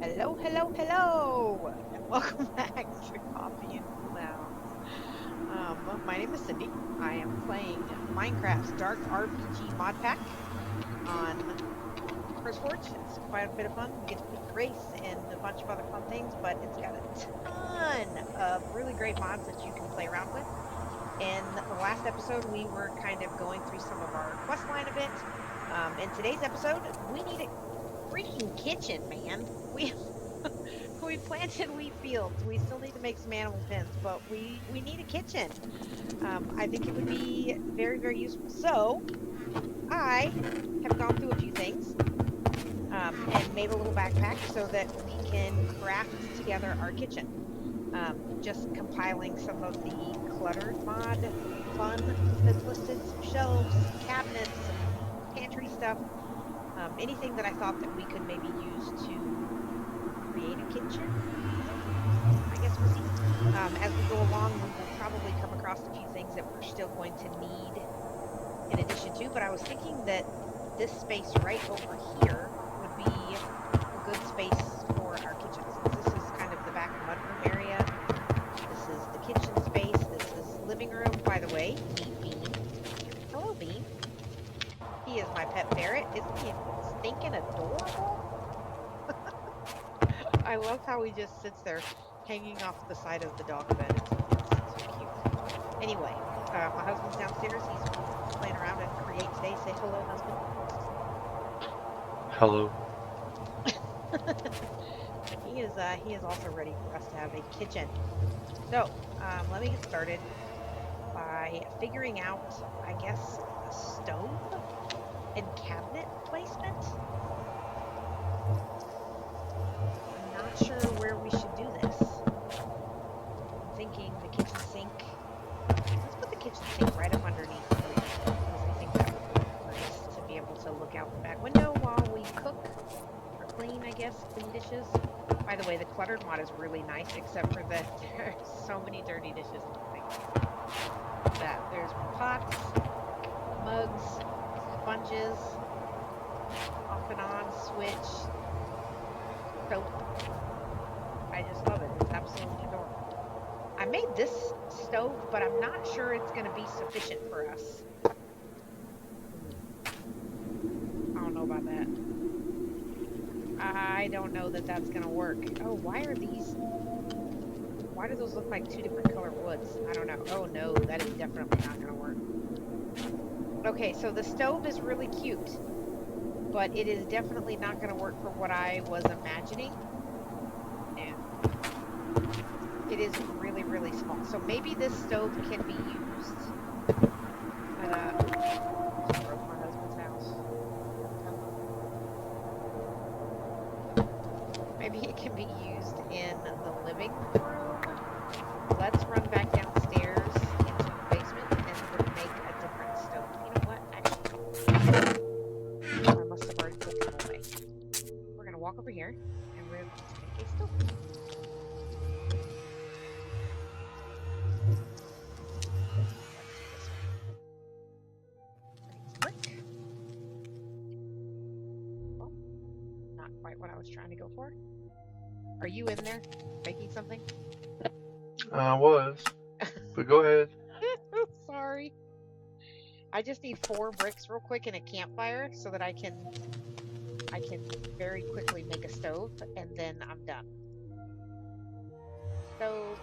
Hello, hello, hello, and welcome back to Coffee and Cooldowns. My name is Cindy. I am playing Minecraft's Dark RPG mod pack on First Forge. It's quite a bit of fun. You get to pick your race and a bunch of other fun things, but it's got a ton of really great mods that you can play around with. In the last episode, we were kind of going through some of our quest line a bit. In today's episode, we need a freaking kitchen, man. We planted wheat fields. We still need to make some animal pens, but we need a kitchen. I think it would be very, very useful. So I have gone through a few things and made a little backpack so that we can craft together our kitchen. Just compiling some of the cluttered mod fun that's listed, some shelves, some cabinets, some pantry stuff, anything that I thought that we could maybe use to create a kitchen. I guess we'll see. As we go along, we will probably come across a few things that we're still going to need in addition to, but I was thinking that this space right over here would be a good space for our kitchen, since this is kind of the back mudroom area. This is the kitchen space. This is living room. By the way, meet Bean. Hello, Bean. He is my pet ferret. Isn't he stinking adorable? I love how he just sits there hanging off the side of the dog bed. It's so cute. Anyway, my husband's downstairs. He's playing around and create today. Say hello, husband. Hello. He is also ready for us to have a kitchen. So let me get started by figuring out, I guess, a stove and cabinet placement. I'm not sure where we should do this. I'm thinking the kitchen sink. Let's put the kitchen sink right up underneath here, because I think that would be nice to be able to look out the back window while we cook or clean, I guess, clean dishes. By the way, the cluttered mod is really nice, except for that there's so many dirty dishes in the thing. That there's pots, mugs, sponges, off and on switch, soap. I just love it. It's absolutely adorable. I made this stove, but I'm not sure it's going to be sufficient for us. I don't know about that. I don't know that that's going to work. Oh, why do those look like two different color woods? I don't know. Oh no, that is definitely not going to work. Okay, so the stove is really cute, but it is definitely not going to work for what I was imagining. And it is really, really small. So maybe this stove can be used. Broke my husband's house. Maybe it can be used in the living room. Let's run back downstairs into the basement and we'll make a different stove. You know what? Actually, I must have already put them away. We're going to walk over here and we're going to make a stove. Brick. Well, not quite what I was trying to go for. Are you in there making something? I was, but go ahead. Sorry. I just need 4 bricks real quick and a campfire so that I can very quickly make a stove, and then I'm done. Stove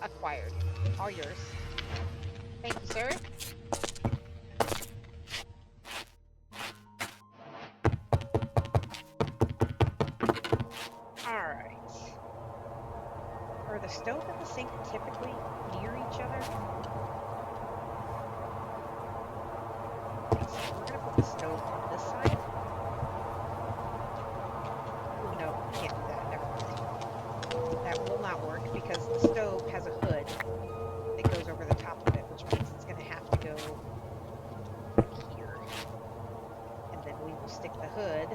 acquired. All yours. Thank you, sir. Alright. Are the stove and the sink typically near each other? Okay, so we're going to put the stove on this side. Oh, no, can't do that. Never mind. That will not work because the stove has a hood that goes over the top of it, which means it's going to have to go here. And then we will stick the hood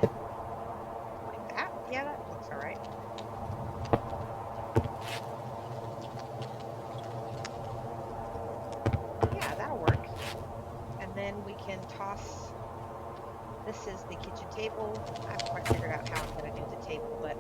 like that. Yeah, that looks alright. Yeah, that'll work. And then we can toss. This is the kitchen table. I haven't quite figured out how I'm going to do the table, but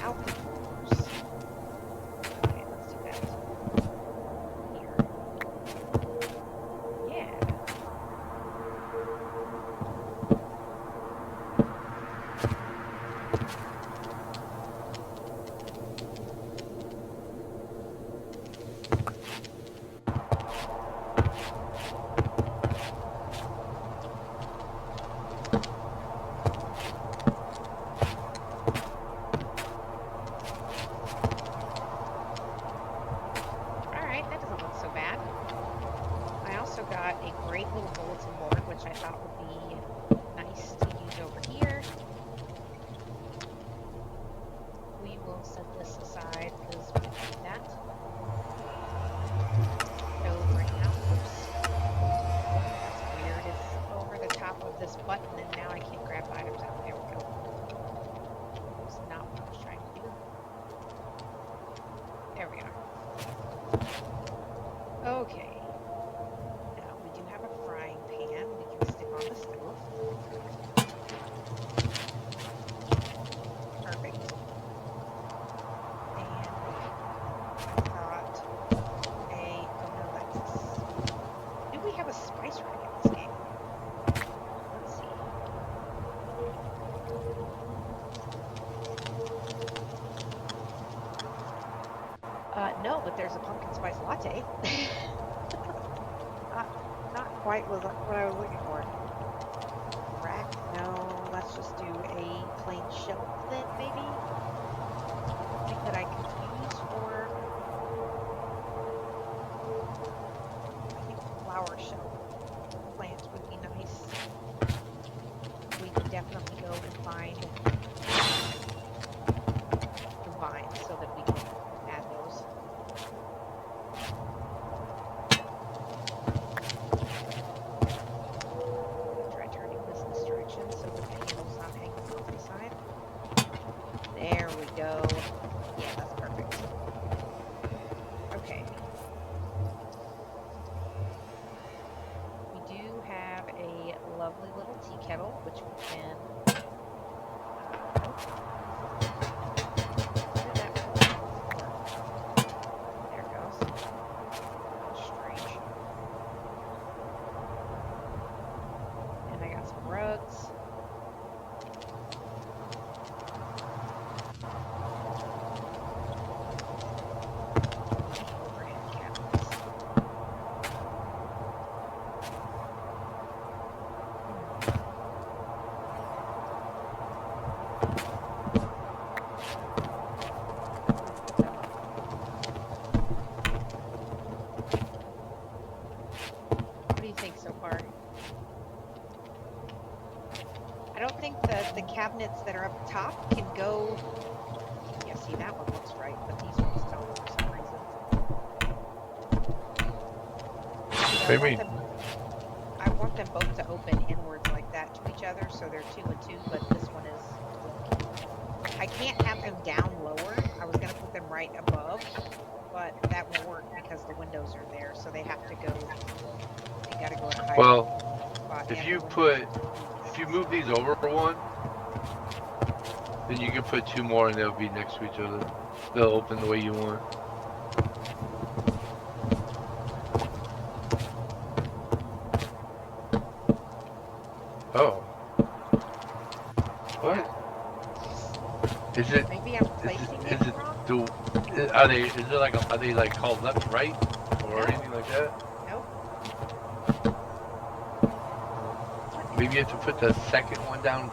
Out the doors. Okay, let's do that. Here. Yeah. Alright, that doesn't look so bad. I also got a great little bulletin board, which I thought would be nice to use over here. We will set this aside because we need that. Go right now. Oops. That's weird. It's over the top of this button and now I can't grab items out. There we go. That's not what I was trying to do. There we are. Okay. Now we do have a frying pan we can stick on the stove. Perfect. And I've got oh no, that's, do we have a spice rack in this game? Let's see. No, but there's a pumpkin spice latte. not quite what I was looking for. Rack? No, let's just do a plain shelf then, maybe? Something that I could use for, I think flower shelf plants would be nice. We can definitely go and find the vines so that we can add those. Try turning this direction so the panel's not hanging off the side. There we go. Yeah, that's perfect. Okay. We do have a lovely little tea kettle, which we can. Where did that go? There it goes. Strange. And I got some rugs. Overhead cabinets. What do you think so far? I don't think the cabinets that are up top can go. Yeah, see, that one looks right, but these ones don't for some reason. What do you mean? I want them both to open inwards like that to each other, so they're 2 and 2, but this one is. I can't have them down lower. I was going to put them right above, but that won't work because the windows are there, so they have to go. They got to go in a higher Well, spot. if and you the put, windows- if you move these over one, then you can put 2 more and they'll be next to each other. They'll open the way you want. Oh. What? Is it? Maybe I'm placing Is it it wrong. are they? Is it like? Are they like called left, right, or anything like that? Nope. Maybe you have to put the second one down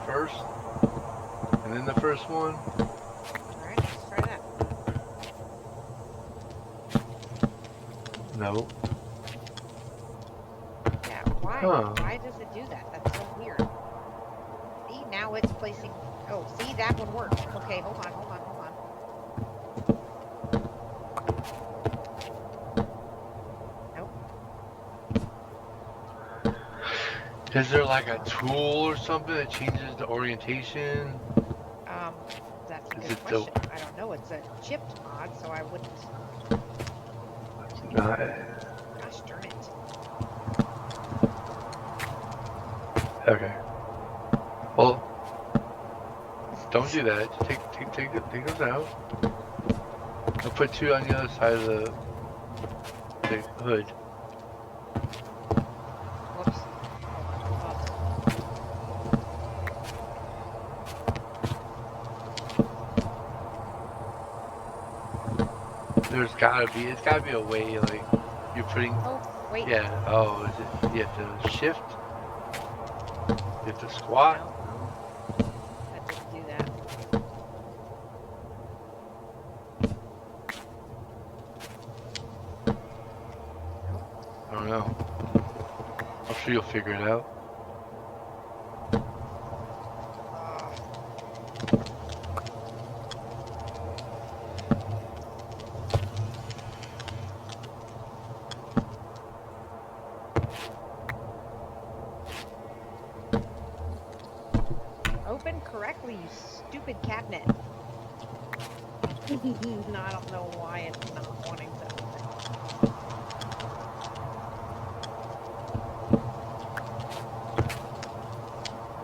first, and then the first one. Alright, let's try that. No. Yeah, why? Huh. Why does it do that? That's so weird. See, now it's placing. Oh, see, that one worked. Okay, hold on. Nope. Is there like a tool or something that changes the orientation? That's a Is good it question. I don't know. It's a chipped mod, so I wouldn't. Not. Gosh darn it. Okay. Well, Don't do that. Just take those out. I'll put two on the other side of the hood. Whoops. Hold on. It's gotta be a way, like, you're putting, Oh, wait. yeah, oh, is it, you have to shift, you have to squat. No, that didn't do that. I don't know. I'm sure you'll figure it out. Open correctly, you stupid cabinet. No, I don't know why it's not wanting to open.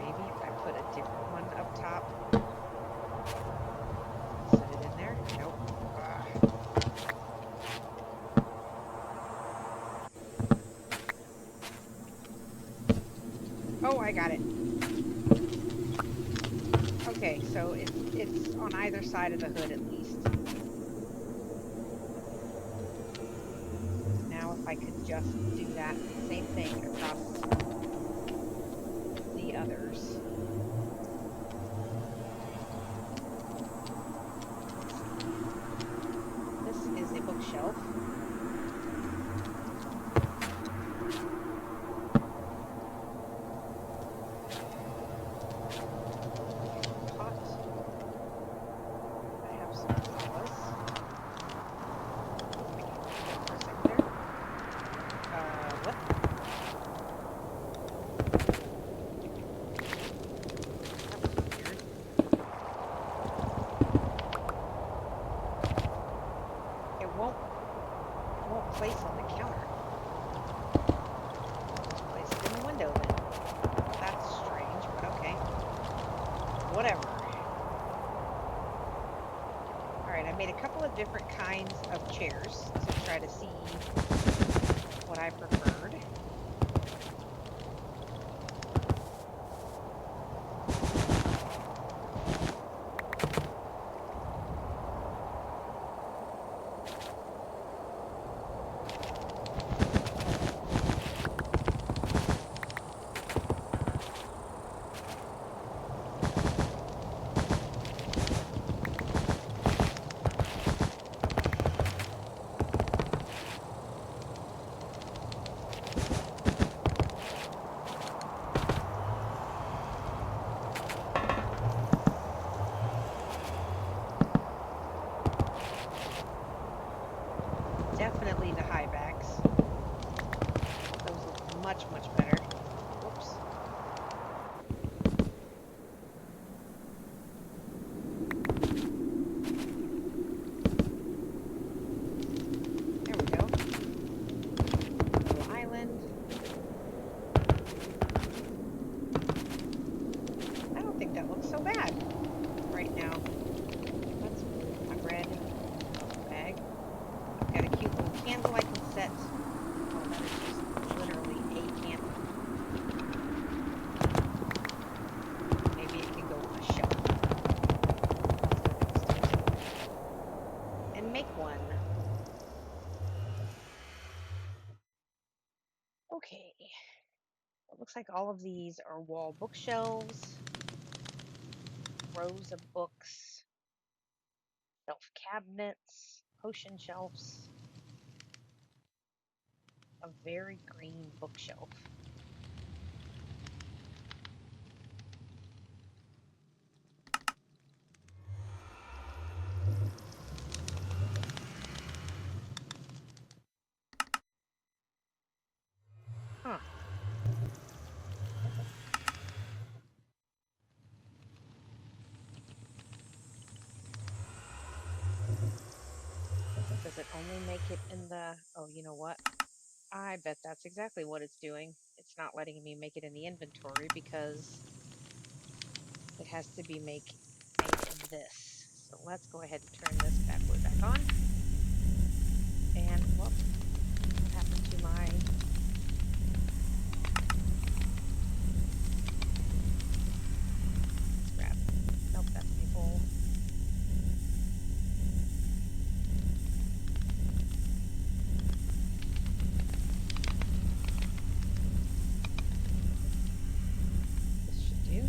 Maybe if I put a different one up top. Set it in there. Nope. Oh, I got it. Okay, so it's on either side of the hood at least. Now if I could just do that same thing across the others. This is a bookshelf. Pot. I have some flowers. For a second there. What? That was weird. It won't place on the counter. Place it in the window then. That's strange, but okay. Whatever. Alright, I made a couple of different kinds of chairs to try to see what I preferred. Definitely the high backs. Those look much, much better. Whoops. There we go. Little island. I don't think that looks so bad right now. That's my bread bag. I've got a cute little candle I can set. Oh, that is just literally a candle. Maybe it can go on a shelf. And make one. Okay. It looks like all of these are wall bookshelves, rows of books, shelf cabinets, potion shelves, a very green bookshelf. Huh. Does it only make it in the... Oh, you know what? I bet that's exactly what it's doing. It's not letting me make it in the inventory because it has to be made this. So let's go ahead and turn this bad boy back on. And what happened to my... Let's grab... Nope, that's maple. This should do.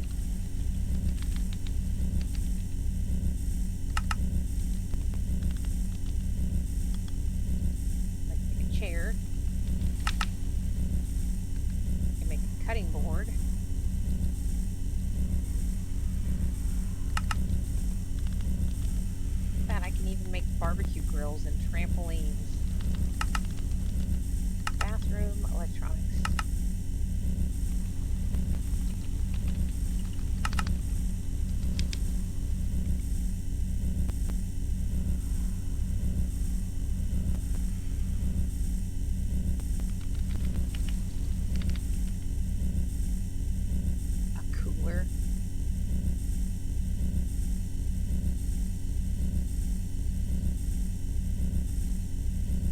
Let's make a chair. And make a cutting board. That I can even make barbecue grills and trampolines. Bathroom electronics. A cooler.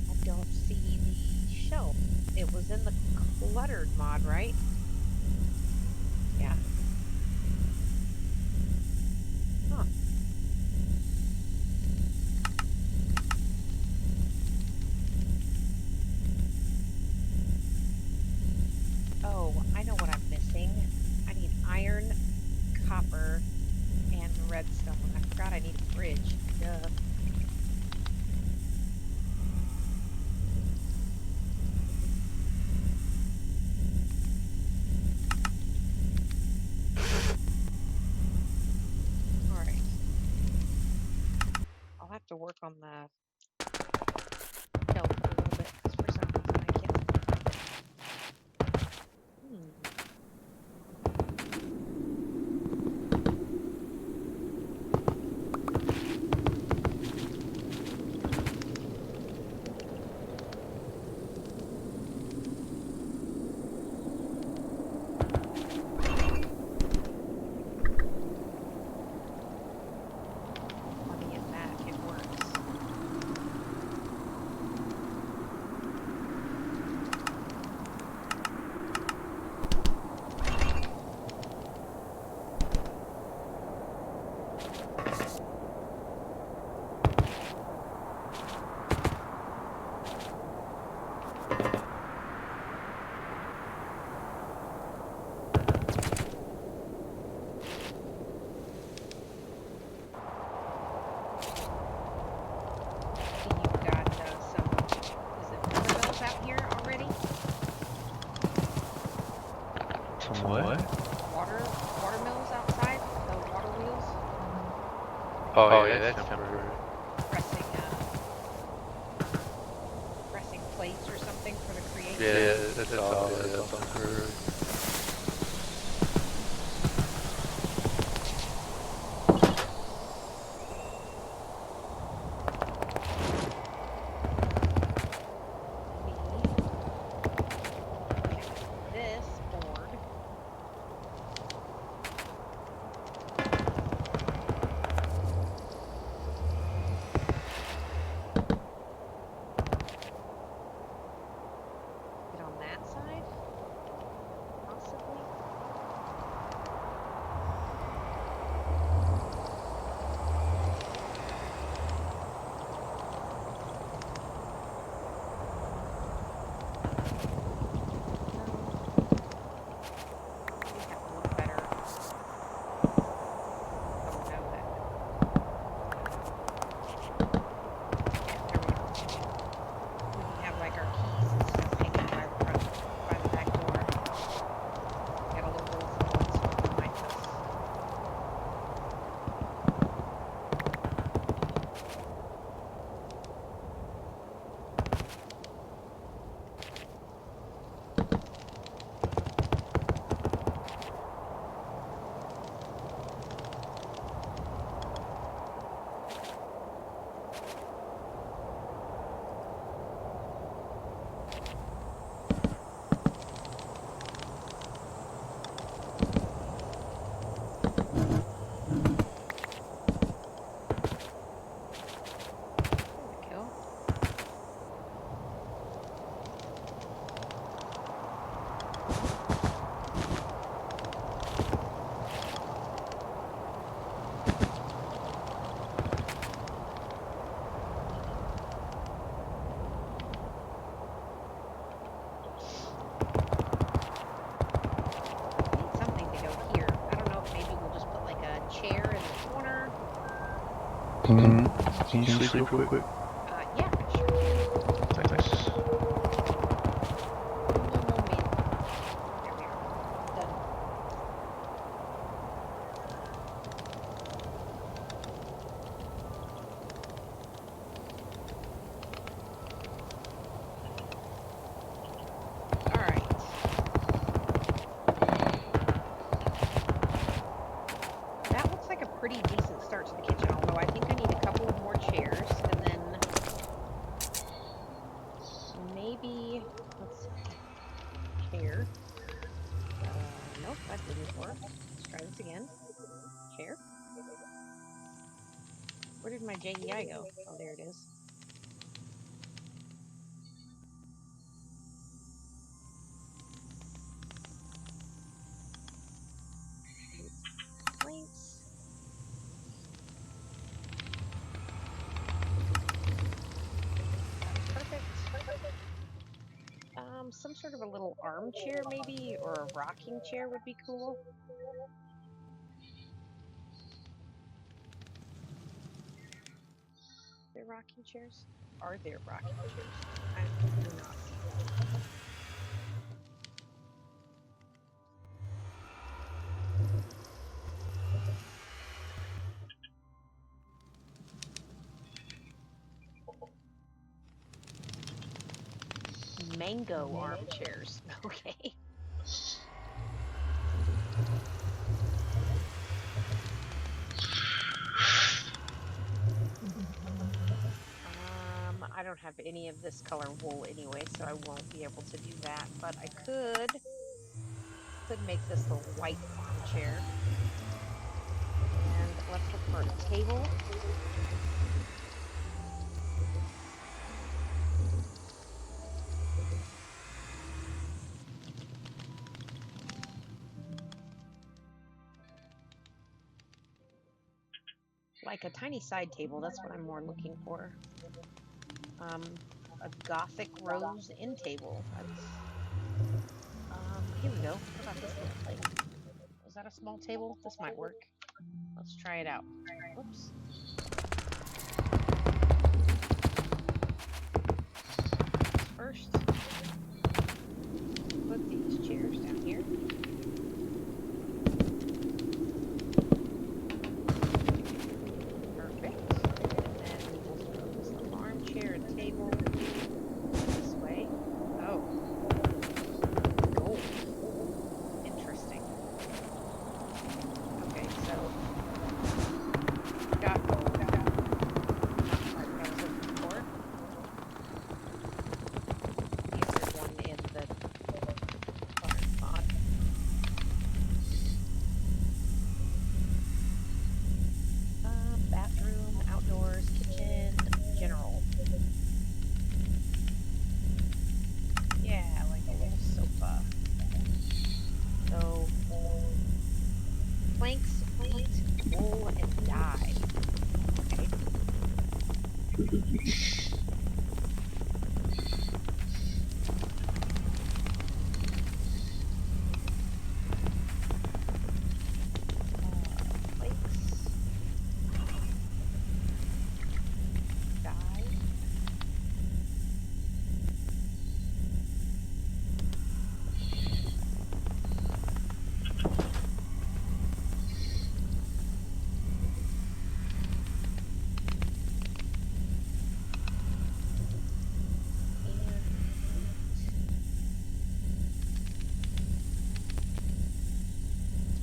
I don't see the shelf. It was in the cluttered mod, right? Yeah. Huh. Oh, I know what I'm missing. I need iron, copper, and redstone. I forgot I need a fridge. Duh. Alright. I'll have to work on the shelf a little bit because for some reason I can't. Let me get that. It works. You've got some, is it watermelons out here already? Some what? Watermills outside, the water wheels, Oh, yeah, that's temporary. pressing, pressing plates or something for the creation. Yeah, that's all. Yeah, that's temporary. This board. Get on that side. Can you sleep real quick? Yeah, sure can. Thanks. No moment. There we are. Done. Alright. That looks like a pretty decent start to the kitchen, although I think I need a couple of more chairs, and then maybe, let's see, chair. Nope, that didn't work. Let's try this again. Chair. Where did my JEI go? Oh, there it is. Planks. Perfect. Some sort of a little armchair maybe, or a rocking chair would be cool. Are there rocking chairs? Are there rocking chairs? I do not see them. Mango armchairs. Okay. I don't have any of this color wool anyway, so I won't be able to do that, but I could make this a white armchair. And let's look for a table. Like a tiny side table, that's what I'm more looking for. A Gothic rose end table. That's here we go. What about this little thing? Is that a small table? This might work. Let's try it out. Whoops. First, put these chairs down here. Perfect. And then we'll throw this little armchair and table this way. Oh. Gold. Interesting. Okay, so got not quite what I was looking for. Is there one in the barn pod? Bathroom, outdoors, kitchen, general. Yeah, like a little sofa. So, planks, wheat, wool, and dye. Okay. Planks. Dye.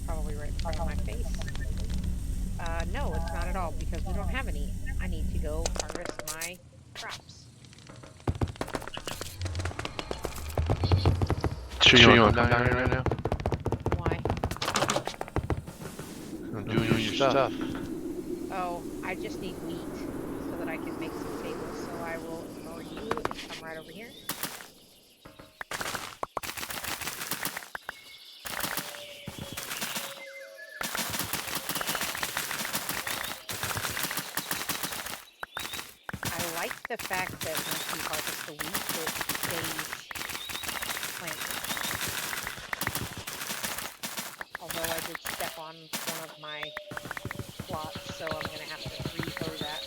Probably right in front of my face. No, it's not at all, because we don't have any. I need to go harvest my crops. Sure you want to come down here right now? Why? I'm doing your stuff. Oh, I just need wheat so that I can make some tables, so I will ignore you and come right over here. I like the fact that once you harvest the wheat, it stays planted. Although I did step on one of my plots, so I'm going to have to re-hoe that.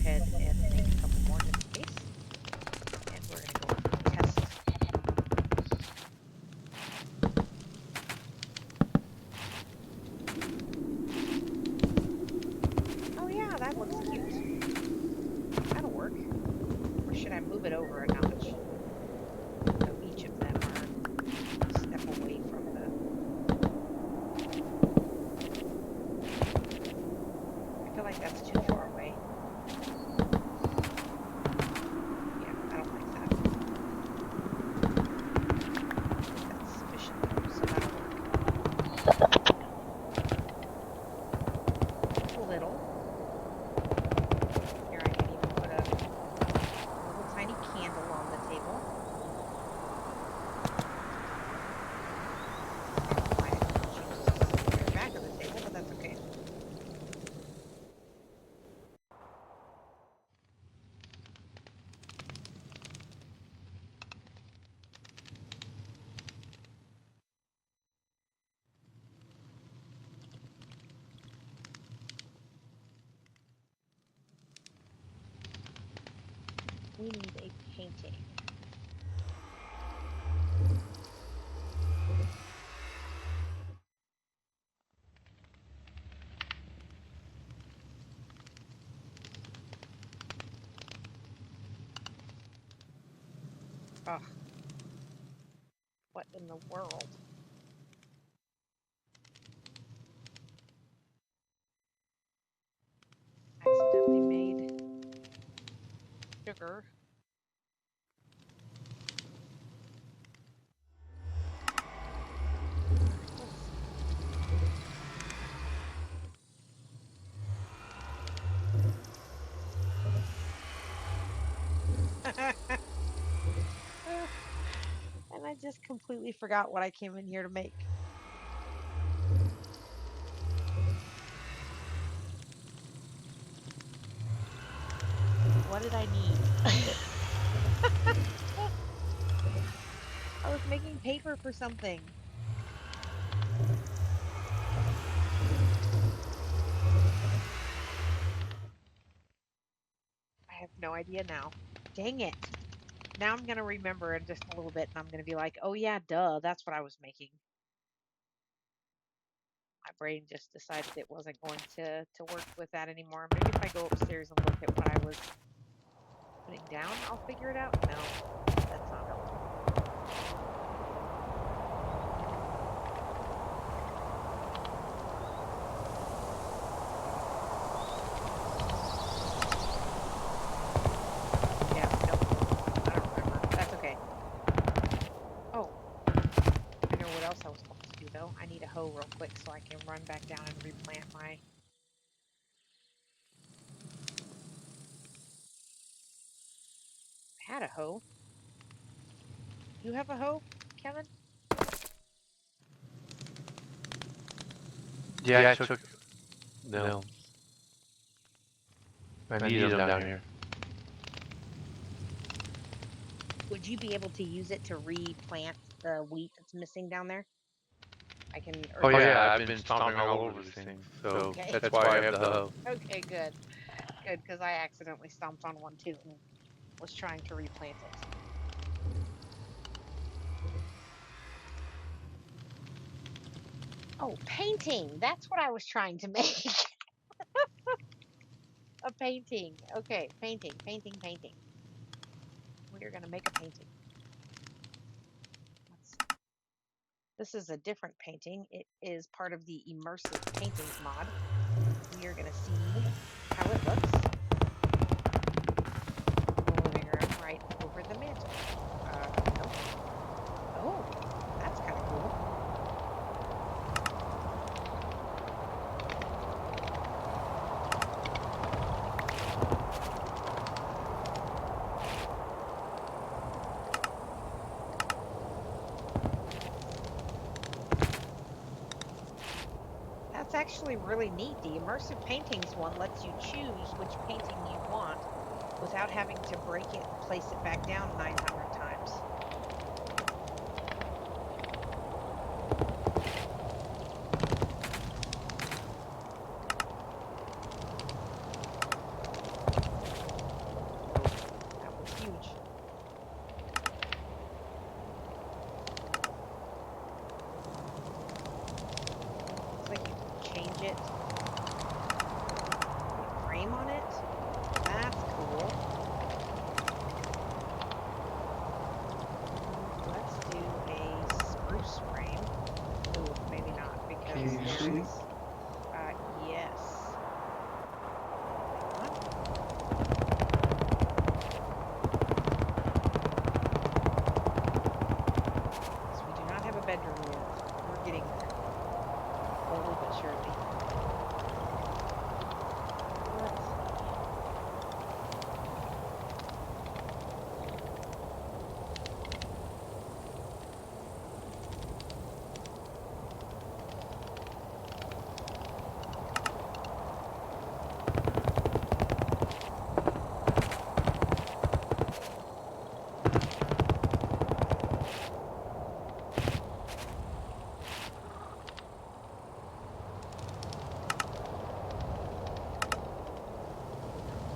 ahead and make a couple more just in case. And we're going to go test. Oh yeah, that looks cute. That'll work. Or should I move it over a notch? So each of them are a step away from the... I feel like that's too far away. Yeah, I don't like that. That's sufficient though, so that'll work. A little. Here I can even put a little tiny candle on the table. I choose the back of the table, but that's okay. We need a painting. Ugh. What in the world? Accidentally made sugar. And I just completely forgot what I came in here to make. What did I need? I was making paper for something. I have no idea now. Dang it. Now I'm going to remember in just a little bit and I'm going to be like, oh yeah, duh, that's what I was making. My brain just decided it wasn't going to work with that anymore. Maybe if I go upstairs and look at what I was putting down, I'll figure it out. No, that's not helpful. Yeah, nope. I don't remember. That's okay. Oh, I know what else I was supposed to do though. I need a hoe real quick so I can run back down and replant my... I had a hoe. You have a hoe, Kevin? Yeah, I took... No. I need them down here. Would you be able to use it to replant the wheat that's missing down there? I can... Oh yeah, I've been stomping all over this thing, so okay. That's why I have the hoe. Okay, good. Good, because I accidentally stomped on one too and was trying to replant it. Oh, painting. That's what I was trying to make. A painting. Okay, painting. We are going to make a painting. This is a different painting. It is part of the immersive paintings mod. We are going to see how it looks. The living room right over the mantle. Nope. Oh, that's kind of cool. That's actually really neat. The immersive paintings one lets you choose which painting you want without having to break it and place it back down 900 times. it. Put a frame on it. That's cool. Let's do a spruce frame. Ooh, maybe not because Can you there see? is. Yes. Hang on. So we do not have a bedroom yet. We're getting there. Slowly but surely. Let's see.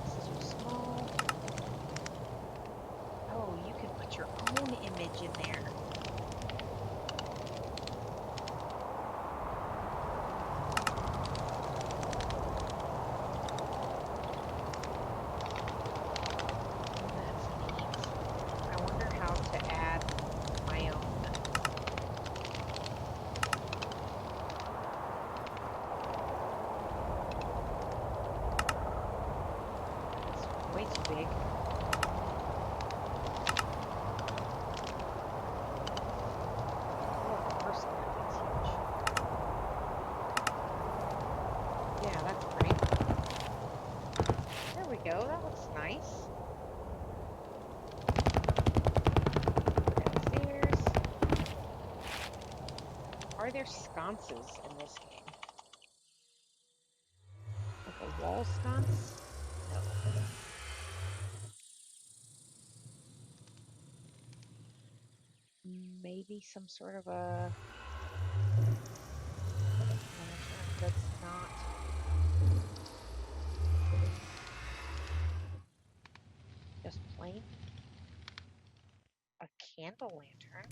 This is too small. Oh, you can put your own image in there. That's neat. I wonder how to add my own. It's way too big. Oh, the person that's huge. Yeah, that's great. There we go. That looks nice. Downstairs. Are there sconces in this game? Like a wall sconce? No. Maybe some sort of a lantern that's not just plain. A candle lantern.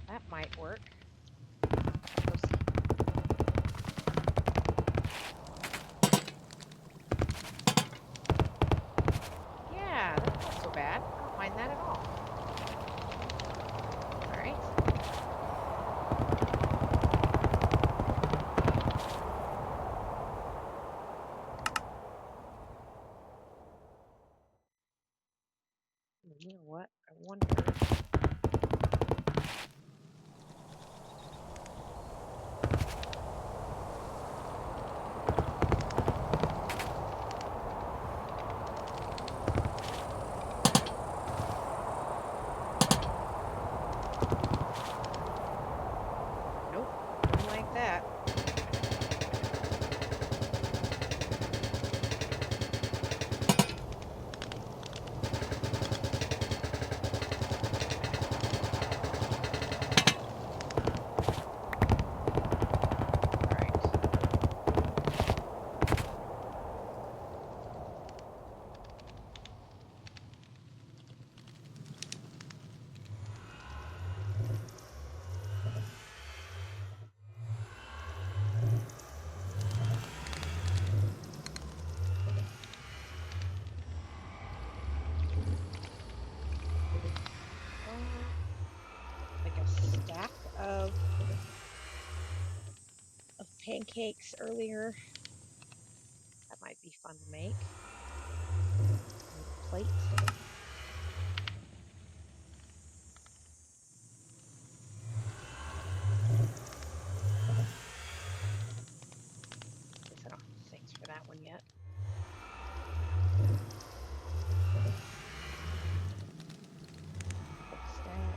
That might work. Go see. Yeah, that's not so bad. I don't mind that at all. All right. You know what? I wonder. Nope, don't like that. All right. Like a stack of pancakes earlier. That might be fun to make. Need a plate. Guess I don't have things for that one yet. Cook stack.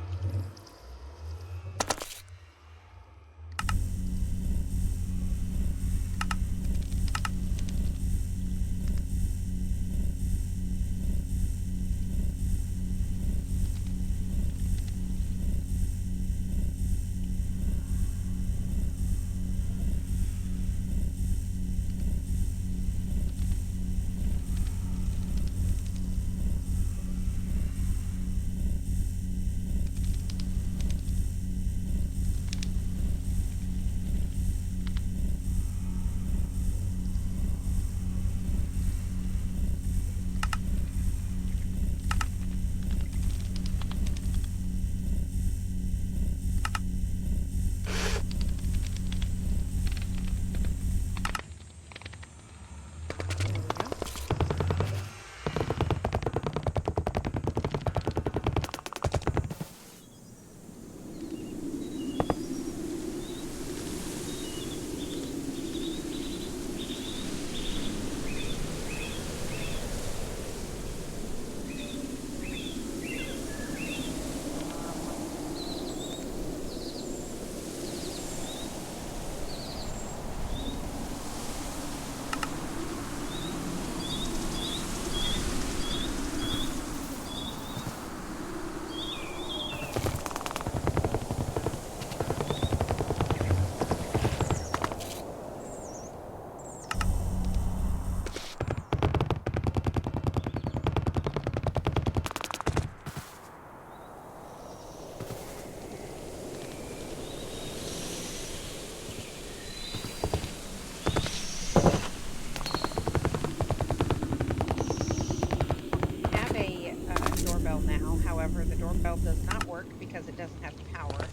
doorbell does not work because it doesn't have power.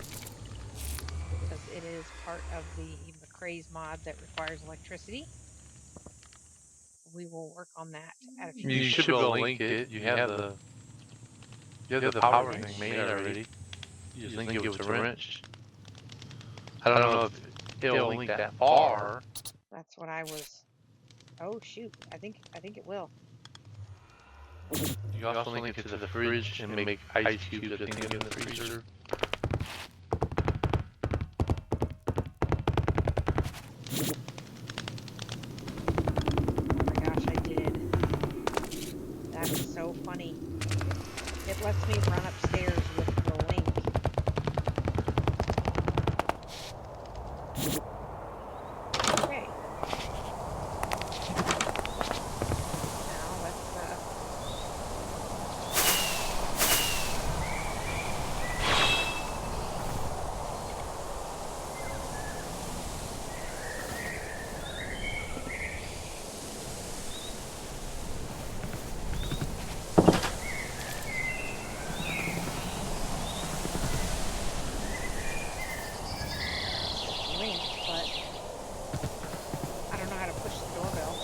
Because it is part of the McCrae's mod that requires electricity. We will work on that at a You future should be able to link it. You have the power thing made already. You just link it with a wrench. I don't know if it'll link that far. That's what I was. Oh shoot! I think it will. You also link it to the fridge and make ice cubes, I think, in the freezer. Oh my gosh, I did. That is so funny. It lets me run upstairs with the link. Okay. Now let's link, but I don't know how to push the doorbell.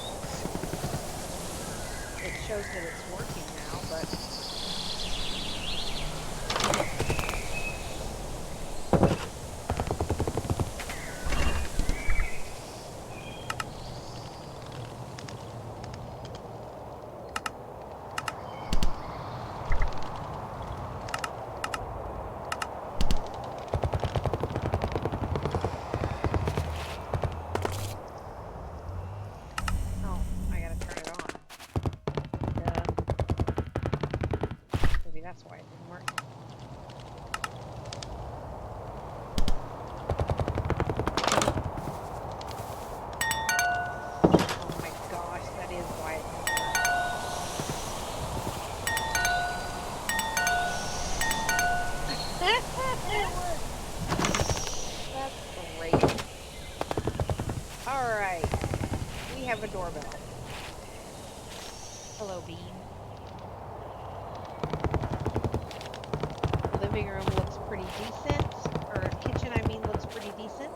It shows that it's working now, but oh, I gotta turn it on. Maybe that's why it didn't work. Oh my gosh, that is why it didn't work. That's great. Alright, we have a doorbell. Hello, Bean. Living room looks pretty decent, or kitchen, I mean, looks pretty decent.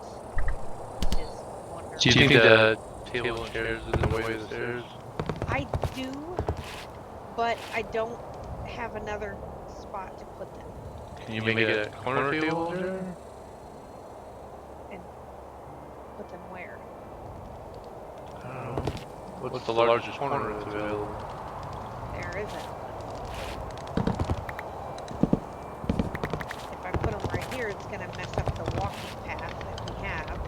Is wonderful. Do you think the table and chairs is in the way of the stairs? I do, but I don't have another spot to put them. Can you make it a corner table there? And put them where? I don't know. What's the largest corner that's available? There isn't. If I put them right here, it's going to mess up the walking path that we have.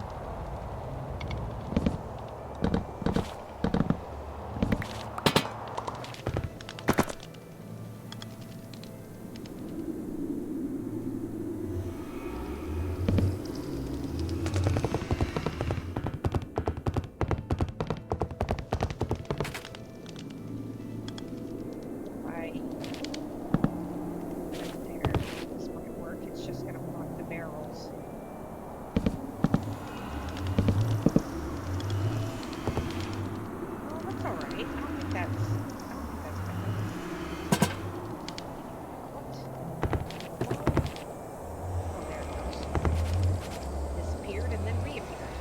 Right there. This might work. It's just going to block the barrels. Oh, that's alright. I don't think that's bad. What? Oh, there it goes. Disappeared and then reappeared.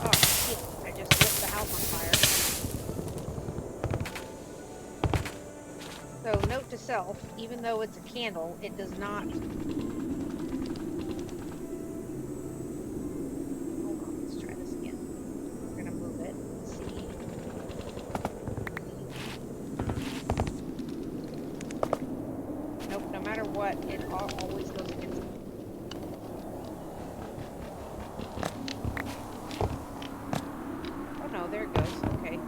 Oh shit, I just lit the house on fire. So, note to self, even though it's a candle, it does not... Hold on, let's try this again. We're gonna move it and see. Nope, no matter what, it always goes against it. Oh no, there it goes. Okay.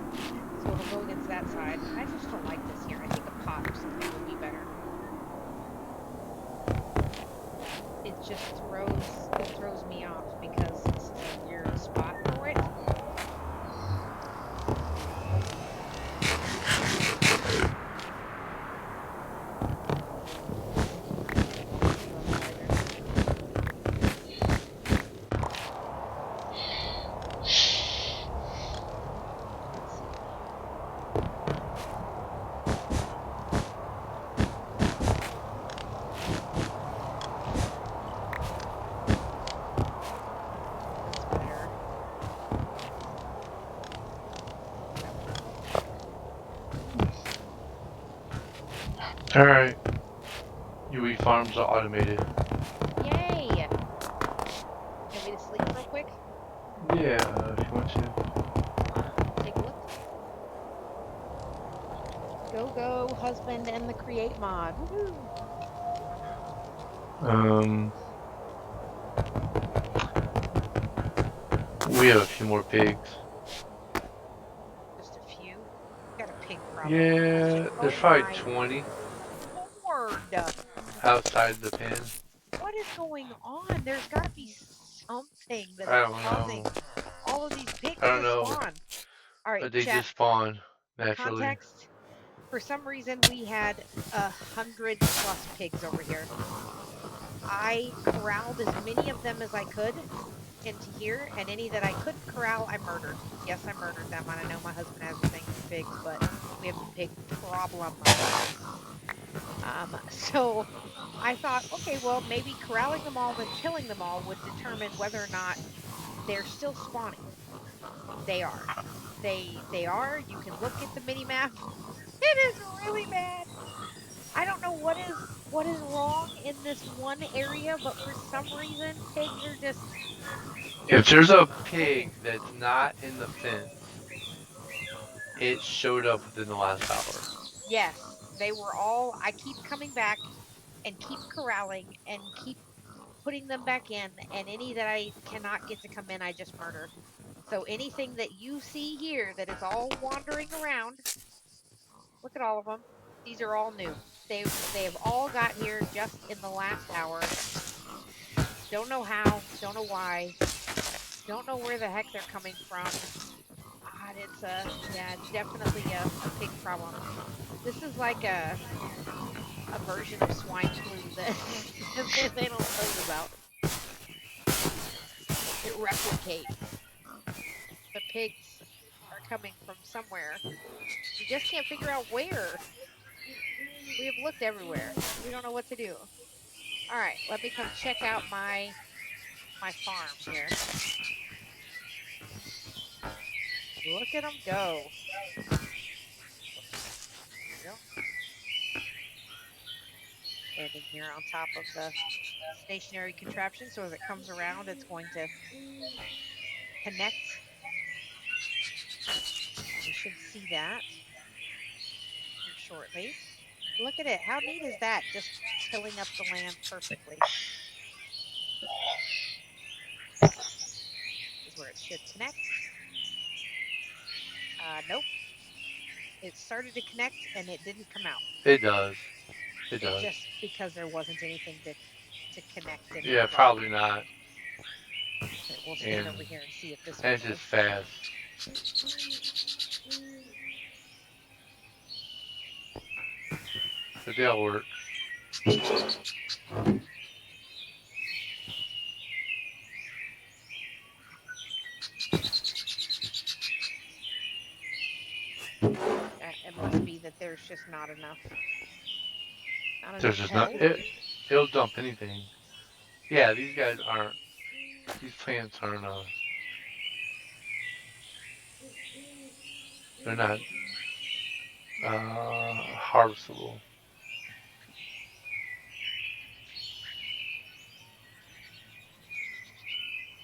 So it'll go against that side. I just don't like this here. I think a pot or something would be better. It just throws me off because this is a weird spot for it. Let's Alright. UE farms are automated. Yay! Want me to sleep real quick? Yeah, if you want to. Take a look. Go, go, husband and the create mod. Woohoo! We have a few more pigs. Just a few. Got a pig problem. Yeah, there's Oh probably my 20 lord! outside the pen. What is going on? There's got to be something that I is don't causing know. all of these pigs I don't to know. spawn. All right, But they chat. just spawn naturally. Context. For some reason, we had 100+ pigs over here. I corralled as many of them as I could into here, and any that I couldn't corral, I murdered. Yes, I murdered them, and I know my husband has a thing for pigs, but we have a pig problem. So I thought, okay, well, maybe corralling them all and killing them all would determine whether or not they're still spawning. They are. They are. You can look at the mini map. It is really bad. I don't know what is wrong in this one area, but for some reason pigs are just If there's a clicking. pig that's not in the fence, it showed up within the last hour. Yes, they were all. I keep coming back and keep corralling and keep putting them back in, and any that I cannot get to come in, I just murder. So anything that you see here that is all wandering around, look at all of them. These are all new. They have all got here just in the last hour. Don't know how, don't know why, don't know where the heck they're coming from. It's yeah, it's definitely a pig problem. This is like a version of swine flu that they don't tell you about. It replicates. The pigs are coming from somewhere. We just can't figure out where. We have looked everywhere. We don't know what to do. All right, let me come check out my farm here. Look at them go. There we go. Standing here on top of the stationary contraption, so as it comes around, it's going to connect. We should see that here shortly. Look at it. How neat is that? Just tilling up the land perfectly. Is where it should connect. Nope. It started to connect and it didn't come out. It does. It It does. just because there wasn't anything to connect any Yeah, of them. probably not. Here, we'll stand And over here and see if this one it's just does. fast. But they'll work. It must be that there's just not enough There's just not. hell. It'll dump anything. Yeah, these guys aren't. These plants aren't. They're not harvestable.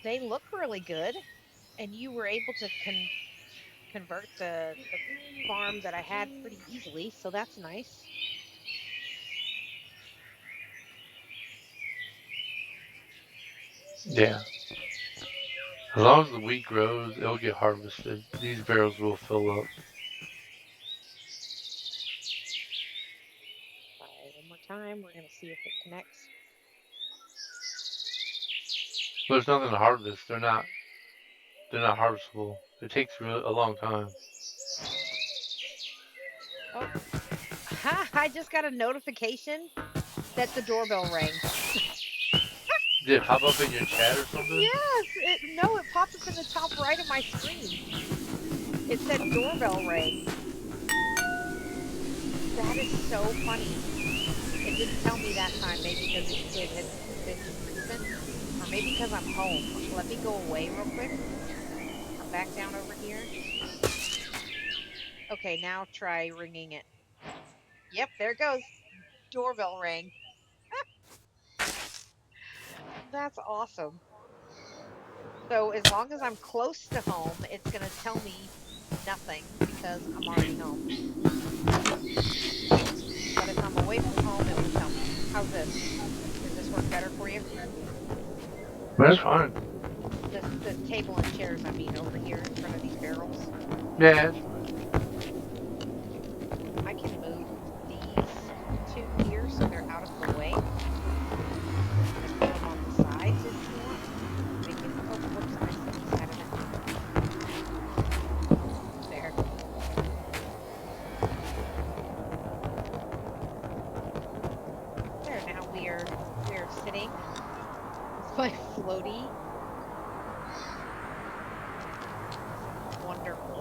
They look really good, and you were able to convert the farm that I had pretty easily, so that's nice. Yeah. As long as the wheat grows, it'll get harvested. These barrels will fill up. Try one more time. We're gonna see if it connects. There's nothing to harvest. They're not. They're not harvestable. It takes a long time. Oh, I just got a notification that the doorbell rang. Did it pop up in your chat or something? Yes, no, it popped up in the top right of my screen. It said doorbell rang. That is so funny. It didn't tell me that time, maybe because it had been recent, or maybe because I'm home. Let me go away real quick. I'm back down over here. Okay, now try ringing it. Yep, there it goes. Doorbell rang. That's awesome. So as long as I'm close to home, it's going to tell me nothing because I'm already home. But if I'm away from home, it will tell me. How's this? Does this work better for you? That's fine. The table and chairs, I mean, over here in front of these barrels. Yeah, that's fine. I can move these two here so they're out of the way and put them on the sides if you want. Make it. Oh, whoops! I set the side of it. There. There. Now we are sitting with my floaty. Wonderful.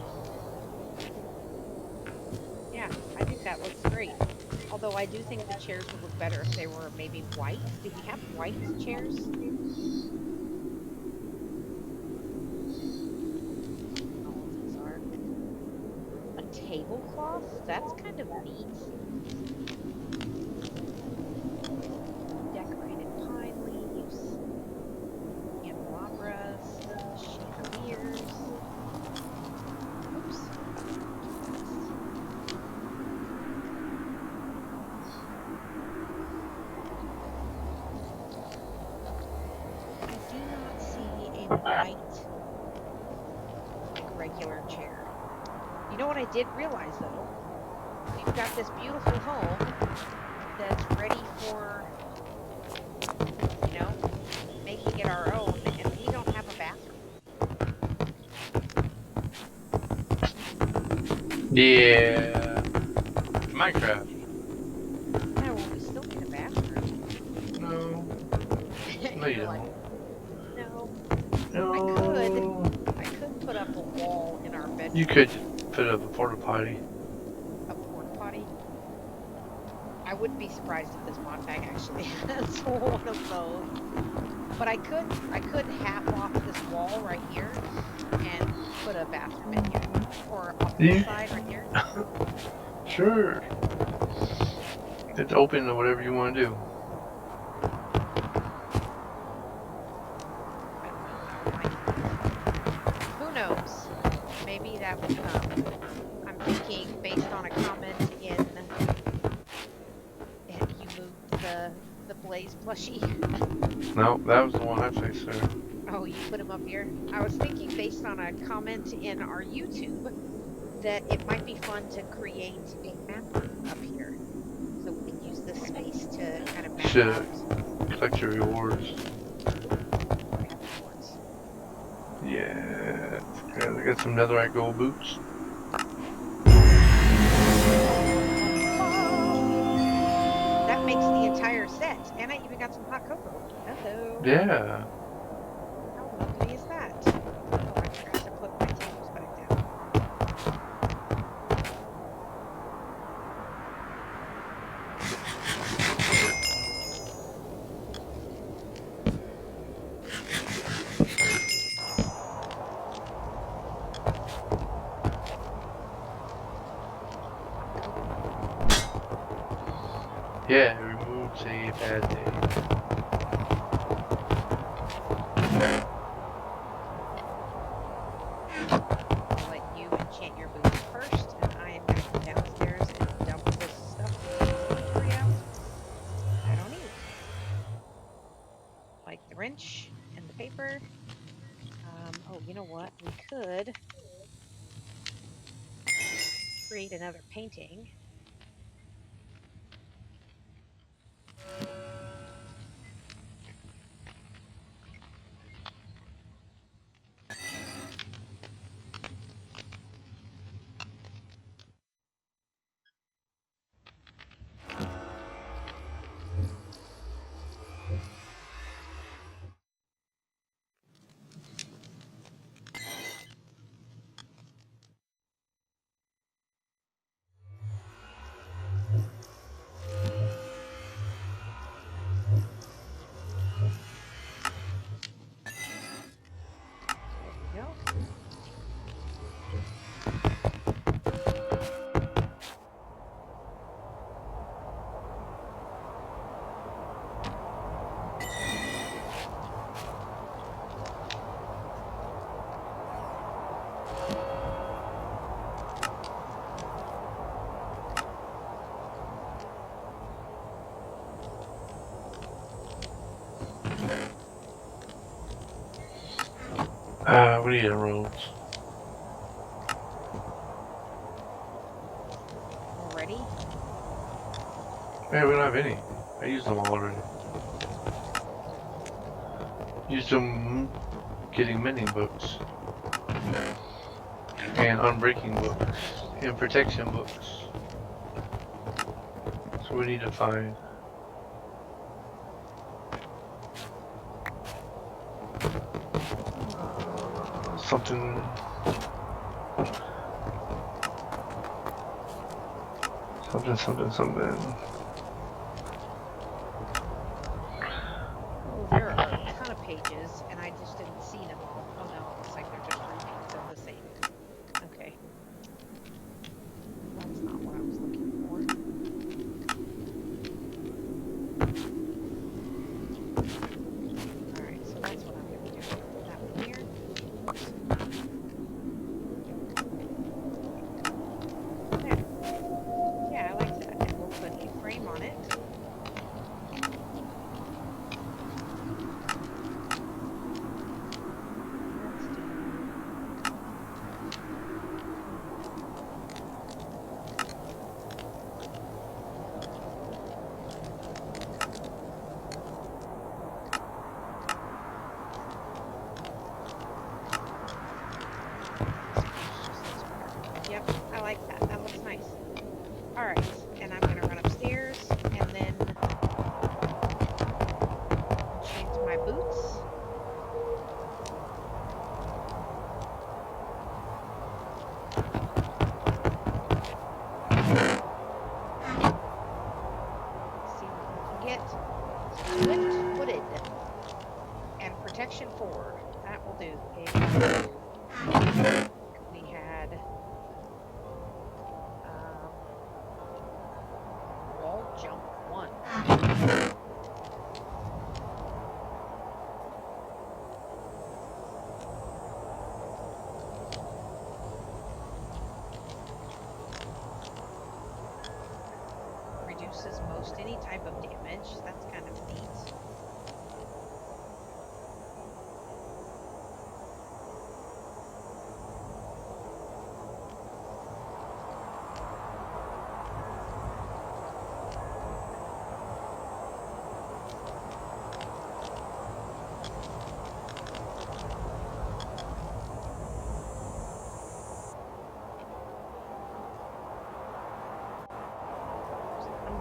Yeah, I think that looks great. Although I do think the chairs would look better if they were maybe white. Do we have white chairs? All of these are. A tablecloth? That's kind of neat. Decorated pine leaves, candelabras, chandeliers. Oops, too fast. I do not see a white, like regular chair. You know what I did realize though? We've got this beautiful home that's ready for, you know, making it our own, and we don't have a bathroom. Yeah. Minecraft. Yeah, well, we still need a bathroom. No. No, you You're like, don't. no, I could. No. I could put up a wall in our You bedroom, could put up a porta potty. a porta potty. I wouldn't be surprised if this mod pack actually has one of those. But I could half off this wall right here and put a bathroom in here. Or off this Yeah. side right here. Sure. It's open to whatever you want to do. I don't know how I might do it. Who knows? Maybe that will come. I'm thinking based on a comment in you moved the Blaze plushie. No, that was the one I fixed there. Oh, you put him up here? I was thinking based on a comment in our YouTube that it might be fun to create a mapper up here. So we can use this space to kind of map Should out. collect your rewards. We have rewards. Yeah. I got some netherite gold boots. That makes the entire set. And I even got some hot cocoa. Hello. Yeah. How lovely is that? Oh, I forgot to put my tables back down. Yeah, it removes a bad day. I'll let you enchant your boots first, and I am going to go downstairs and dump this stuff in the inventory out. I don't need. Like the wrench and the paper. Oh, you know what? We could create another painting. We need emeralds. Already? Hey, we don't have any. I used them all already. Used them getting mending books. And unbreaking books. And protection books. So we need to find something. Something. Oh, there are a ton of pages, and I just didn't see them all. Oh no, it looks like they're just repeats of the same. Okay. That's not what I was looking for. Alright, so that's what I'm going to do. Put that one here. There. Yeah, I like that. And we'll put a frame on it. Yep, I like that. That looks nice. All right, and I'm going to run upstairs and then enchant my boots. See what we can get. Swift footed and protection 4. That will do. We had wall jump 1. Reduces most any type of damage. That's kind of neat.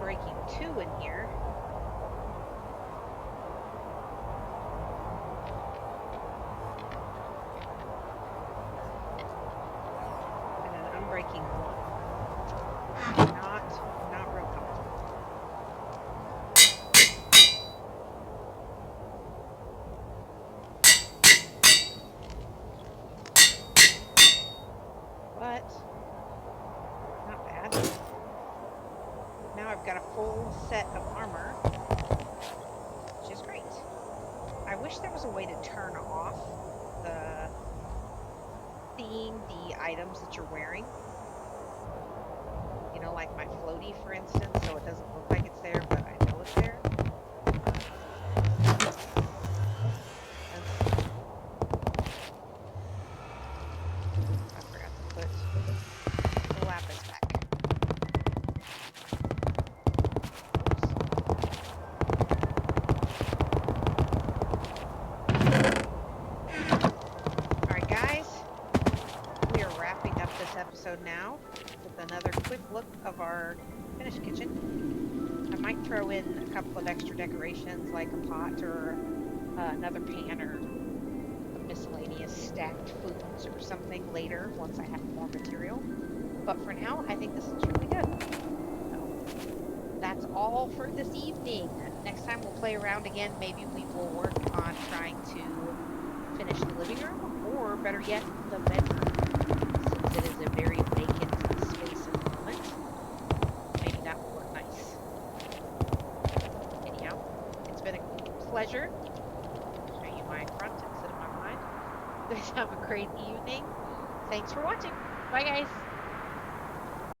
Breaking 2 in here. And then unbreaking 1. Not real comfortable. But not bad. Now I've got a full set of armor, which is great. I wish there was a way to turn off seeing the items that you're wearing. You know, like my floaty, for instance, so it doesn't look like it's there, but I know it's there. I forgot to put the lapis back. Alright guys, we are wrapping up this episode now with another quick look of our finished kitchen. I might throw in a couple of extra decorations like a pot or another pan or miscellaneous stacked foods or something later once I have more material. But for now, I think this looks really good. So that's all for this evening. Next time we'll play around again. Maybe we will work on trying to finish the living room, or better yet, the bedroom, since it is a very vacant space at the moment. Maybe that will work nice. Anyhow, it's been a pleasure. Show you my front instead of my behind. Guys have a great evening. Thanks for watching. Bye guys.